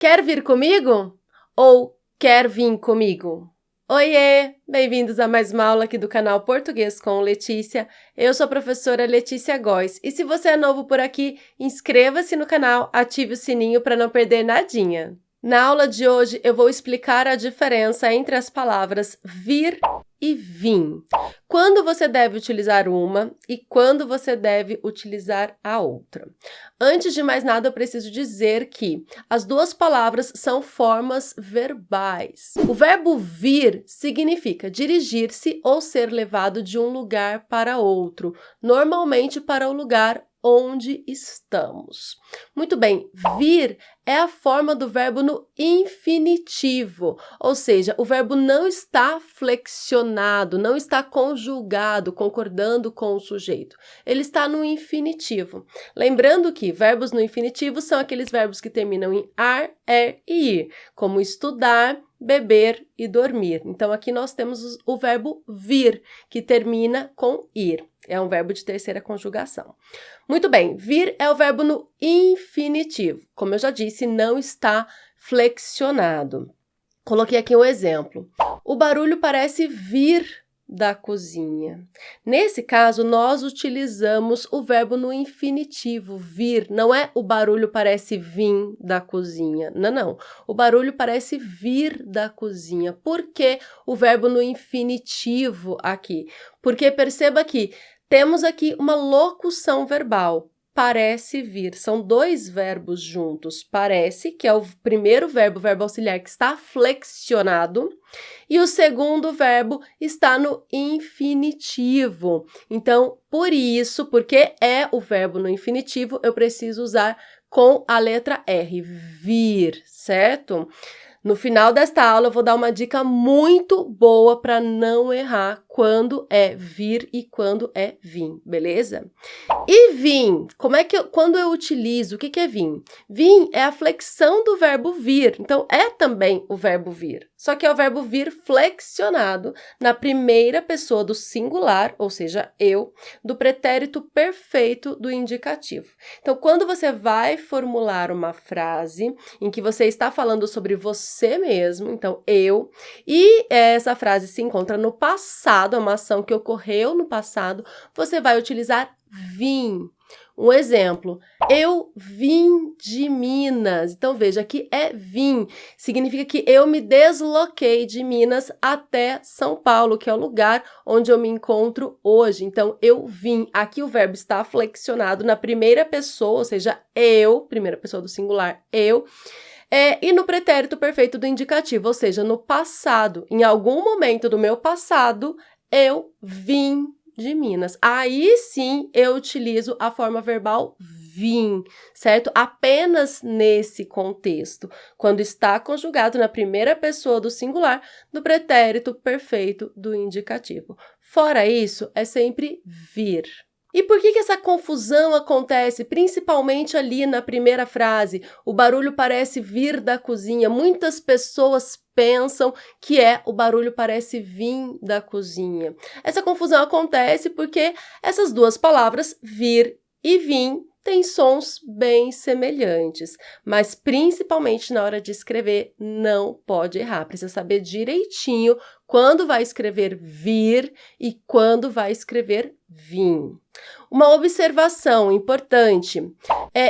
Quer vir comigo? Ou quer vir comigo? Oiê! Bem-vindos a mais uma aula aqui do canal Português com Letícia. Eu sou a professora Letícia Góes e se você é novo por aqui, inscreva-se no canal, ative o sininho para não perder nadinha. Na aula de hoje, eu vou explicar a diferença entre as palavras vir e vim. Quando você deve utilizar uma e quando você deve utilizar a outra. Antes de mais nada, eu preciso dizer que as duas palavras são formas verbais. O verbo vir significa dirigir-se ou ser levado de um lugar para outro, normalmente para o lugar onde estamos. Muito bem, vir é a forma do verbo no infinitivo, ou seja, o verbo não está flexionado, não está conjugado, concordando com o sujeito. Ele está no infinitivo. Lembrando que verbos no infinitivo são aqueles verbos que terminam em ar, e ir, como estudar, beber e dormir. Então, aqui nós temos o verbo vir, que termina com ir. É um verbo de terceira conjugação. Muito bem, vir é o verbo no infinitivo. Como eu já disse, não está flexionado. Coloquei aqui um exemplo. O barulho parece vir da cozinha. Nesse caso, nós utilizamos o verbo no infinitivo, vir. Não é o barulho parece vir da cozinha. Não, não. O barulho parece vir da cozinha. Por que o verbo no infinitivo aqui? Porque perceba que temos aqui uma locução verbal. Parece vir. São dois verbos juntos. Parece, que é o primeiro verbo, o verbo auxiliar, que está flexionado, e o segundo verbo está no infinitivo. Então, por isso, porque é o verbo no infinitivo, eu preciso usar com a letra R, vir, certo? No final desta aula, eu vou dar uma dica muito boa para não errar quando é vir e quando é vim, beleza? E vim, quando eu utilizo, o que é vim? Vim é a flexão do verbo vir, então é também o verbo vir, só que é o verbo vir flexionado na primeira pessoa do singular, ou seja, eu, do pretérito perfeito do indicativo. Então, quando você vai formular uma frase em que você está falando sobre você mesmo, então eu, e essa frase se encontra no passado, é uma ação que ocorreu no passado, você vai utilizar vim. Um exemplo, eu vim de Minas. Então, veja, aqui é vim. Significa que eu me desloquei de Minas até São Paulo, que é o lugar onde eu me encontro hoje. Então, eu vim. Aqui o verbo está flexionado na primeira pessoa, ou seja, eu, primeira pessoa do singular, eu. E no pretérito perfeito do indicativo, ou seja, no passado. Em algum momento do meu passado, eu vim de Minas. Aí sim eu utilizo a forma verbal vim, certo? Apenas nesse contexto, quando está conjugado na primeira pessoa do singular do pretérito perfeito do indicativo. Fora isso, é sempre vir. E por que essa confusão acontece, principalmente ali na primeira frase? O barulho parece vir da cozinha. Muitas pessoas pensam que o barulho parece vir da cozinha. Essa confusão acontece porque essas duas palavras, vir e vim, têm sons bem semelhantes, mas principalmente na hora de escrever, não pode errar. Precisa saber direitinho quando vai escrever vir e quando vai escrever vim. Uma observação importante,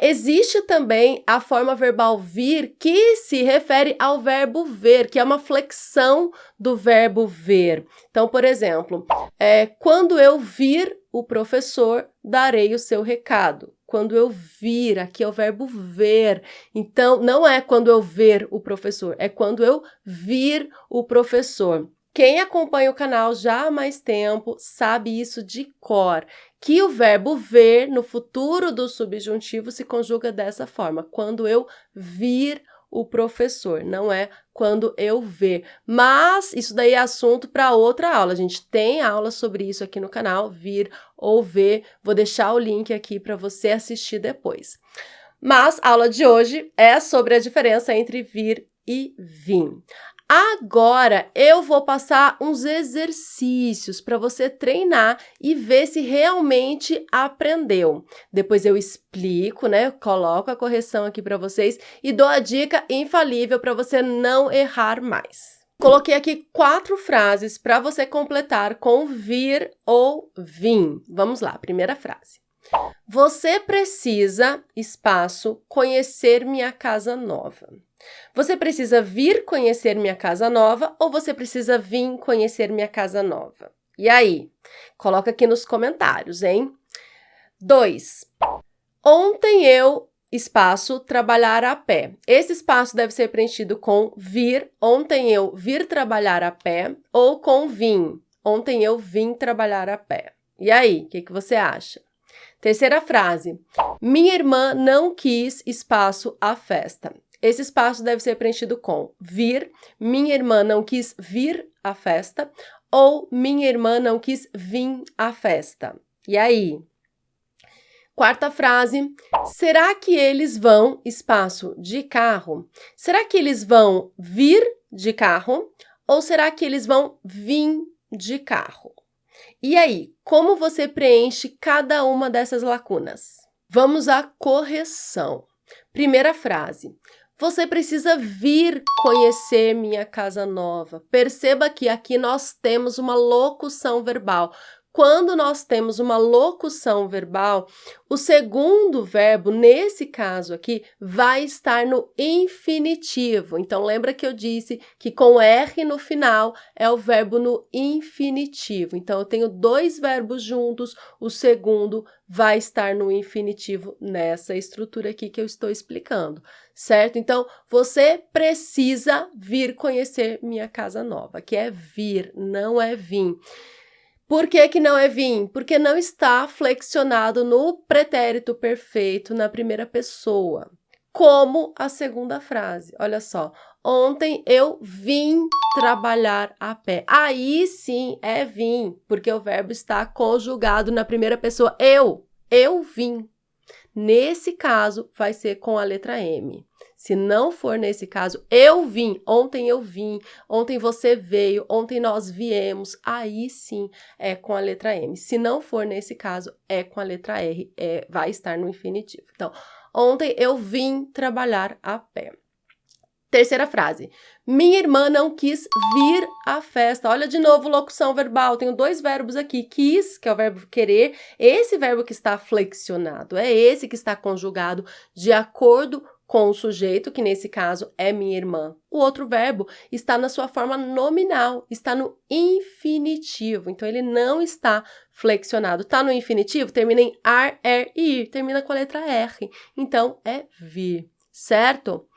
existe também a forma verbal vir que se refere ao verbo ver, que é uma flexão do verbo ver. Então, por exemplo, quando eu vir o professor, darei o seu recado. Quando eu vir, aqui é o verbo ver. Então, não é quando eu ver o professor, é quando eu vir o professor. Quem acompanha o canal já há mais tempo sabe isso de cor, que o verbo ver no futuro do subjuntivo se conjuga dessa forma, quando eu vir o professor, não é quando eu ver. Mas isso daí é assunto para outra aula. A gente tem aula sobre isso aqui no canal, vir ou ver. Vou deixar o link aqui para você assistir depois. Mas a aula de hoje é sobre a diferença entre vir e vim. Agora, eu vou passar uns exercícios para você treinar e ver se realmente aprendeu. Depois eu explico, né? Coloco a correção aqui para vocês e dou a dica infalível para você não errar mais. Coloquei aqui 4 frases para você completar com vir ou vim. Vamos lá, primeira frase. Você precisa, espaço, conhecer minha casa nova. Você precisa vir conhecer minha casa nova ou você precisa vir conhecer minha casa nova? E aí? Coloca aqui nos comentários, hein? 2. Ontem eu, espaço, trabalhar a pé. Esse espaço deve ser preenchido com vir. Ontem eu vir trabalhar a pé ou com vim. Ontem eu vim trabalhar a pé. E aí? O que você acha? Terceira frase. Minha irmã não quis, espaço, a festa. Esse espaço deve ser preenchido com vir. Minha irmã não quis vir à festa. Ou minha irmã não quis vir à festa. E aí? Quarta frase. Será que eles vão, espaço, de carro? Será que eles vão vir de carro? Ou será que eles vão vir de carro? E aí, como você preenche cada uma dessas lacunas? Vamos à correção. Primeira frase. Você precisa vir conhecer minha casa nova. Perceba que aqui nós temos uma locução verbal. Quando nós temos uma locução verbal, o segundo verbo, nesse caso aqui, vai estar no infinitivo. Então, lembra que eu disse que com R no final é o verbo no infinitivo. Então, eu tenho 2 verbos juntos, o segundo vai estar no infinitivo nessa estrutura aqui que eu estou explicando, certo? Então, você precisa vir conhecer minha casa nova, que é vir, não é vir. Por que que não é vir? Porque não está flexionado no pretérito perfeito na primeira pessoa, como a segunda frase. Olha só, ontem eu vim trabalhar a pé. Aí sim é vim, porque o verbo está conjugado na primeira pessoa. Eu vim. Nesse caso, vai ser com a letra M. Se não for nesse caso, eu vim, ontem você veio, ontem nós viemos, aí sim é com a letra M. Se não for nesse caso, é com a letra R, vai estar no infinitivo. Então, ontem eu vim trabalhar a pé. Terceira frase. Minha irmã não quis vir à festa. Olha de novo, locução verbal. Tenho 2 verbos aqui. Quis, que é o verbo querer. Esse verbo que está flexionado, é esse que está conjugado de acordo com o sujeito, que nesse caso é minha irmã. O outro verbo está na sua forma nominal, está no infinitivo. Então, ele não está flexionado. Está no infinitivo? Termina em ar, er e ir. Termina com a letra R. Então, é vir, certo?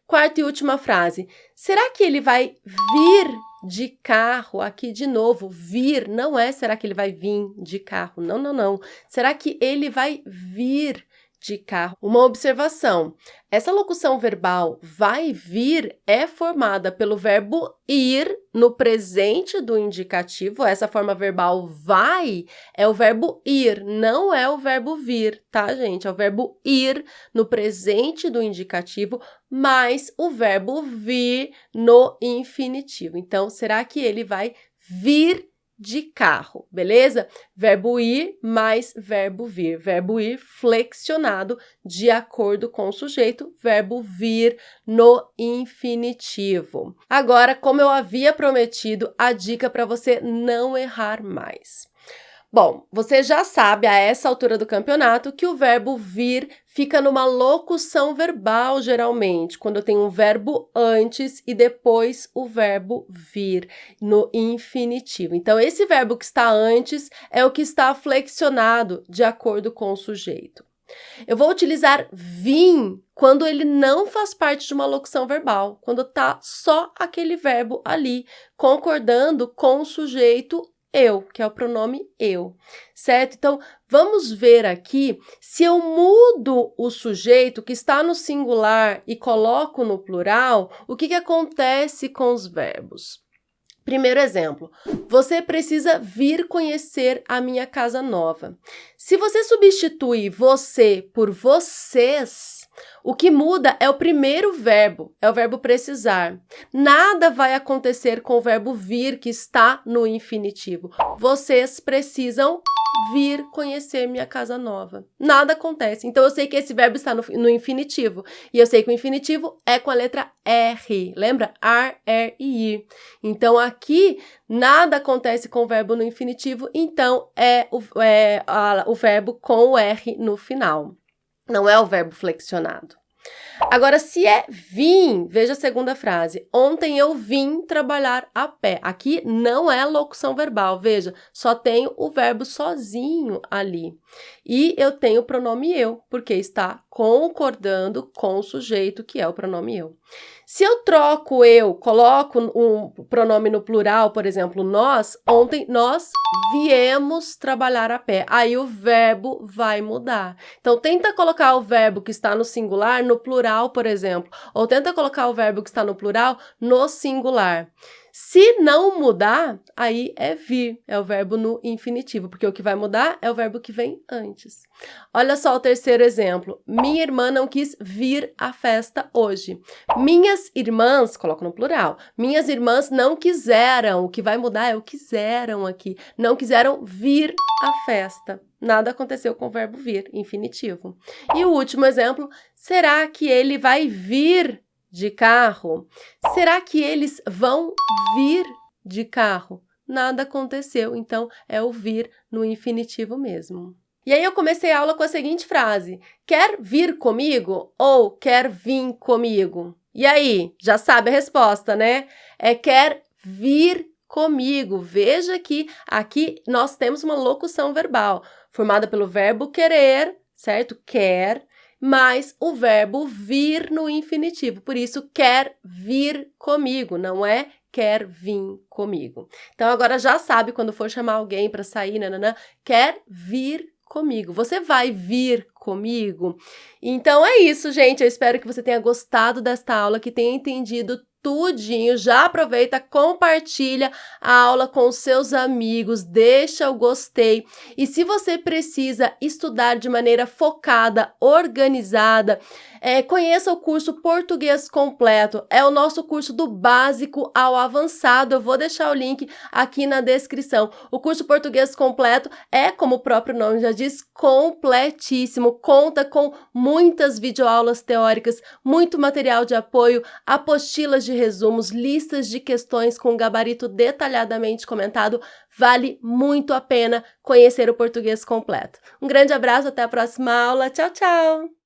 Quarta e última frase. Será que ele vai vir de carro? Aqui de novo, vir não é será que ele vai vir de carro? Não, não, não. Será que ele vai vir de carro? Uma observação. Essa locução verbal vai vir é formada pelo verbo ir no presente do indicativo. Essa forma verbal vai é o verbo ir, não é o verbo vir, tá, gente? É o verbo ir no presente do indicativo, mais o verbo vir no infinitivo. Então, será que ele vai vir de carro, beleza? Verbo ir mais verbo vir. Verbo ir flexionado de acordo com o sujeito, verbo vir no infinitivo. Agora, como eu havia prometido, a dica para você não errar mais. Bom, você já sabe a essa altura do campeonato que o verbo vir fica numa locução verbal, geralmente, quando eu tenho um verbo antes e depois o verbo vir no infinitivo. Então, esse verbo que está antes é o que está flexionado de acordo com o sujeito. Eu vou utilizar vim quando ele não faz parte de uma locução verbal, quando está só aquele verbo ali, concordando com o sujeito eu, que é o pronome eu, certo? Então, vamos ver aqui, se eu mudo o sujeito que está no singular e coloco no plural, o que acontece com os verbos? Primeiro exemplo, você precisa vir conhecer a minha casa nova. Se você substitui você por vocês, O que muda é o primeiro verbo, é o verbo precisar. Nada vai acontecer com o verbo vir, que está no infinitivo. Vocês precisam vir conhecer minha casa nova. Nada acontece. Então, eu sei que esse verbo está no infinitivo. E eu sei que o infinitivo é com a letra R. Lembra? Ar, e ir. Então, aqui, nada acontece com o verbo no infinitivo. Então, é o verbo com o R no final. Não é o verbo flexionado. Agora, se é vim, veja a segunda frase. Ontem eu vim trabalhar a pé. Aqui não é locução verbal, veja, só tenho o verbo sozinho ali. E eu tenho o pronome eu, porque está concordando com o sujeito, que é o pronome eu. Se eu troco eu, coloco um pronome no plural, por exemplo, nós, ontem nós viemos trabalhar a pé. Aí o verbo vai mudar. Então, tenta colocar o verbo que está no singular no plural, por exemplo. Ou tenta colocar o verbo que está no plural no singular. Se não mudar, aí é vir, é o verbo no infinitivo, porque o que vai mudar é o verbo que vem antes. Olha só o terceiro exemplo. Minha irmã não quis vir à festa hoje. Minhas irmãs, coloco no plural, minhas irmãs não quiseram, o que vai mudar é o quiseram aqui, não quiseram vir à festa. Nada aconteceu com o verbo vir, infinitivo. E o último exemplo, será que ele vai vir de carro? Será que eles vão vir de carro? Nada aconteceu, então é o vir no infinitivo mesmo. E aí eu comecei a aula com a seguinte frase: quer vir comigo ou quer vir comigo? E aí, já sabe a resposta, né? É quer vir comigo. Veja que aqui nós temos uma locução verbal formada pelo verbo querer, certo? Quer, mais o verbo vir no infinitivo. Por isso, quer vir comigo, não é quer vir comigo. Então, agora já sabe, quando for chamar alguém para sair, nananã, quer vir comigo. Você vai vir comigo? Então, é isso, gente. Eu espero que você tenha gostado desta aula, que tenha entendido tudinho. Já aproveita, compartilha a aula com os seus amigos, deixa o gostei. E se você precisa estudar de maneira focada, organizada, conheça o curso Português Completo. É o nosso curso do básico ao avançado. Eu vou deixar o link aqui na descrição. O curso Português Completo é, como o próprio nome já diz, completíssimo. Conta com muitas videoaulas teóricas, muito material de apoio, apostilas de resumos, listas de questões com gabarito detalhadamente comentado. Vale muito a pena conhecer o Português Completo. Um grande abraço, até a próxima aula. Tchau, tchau!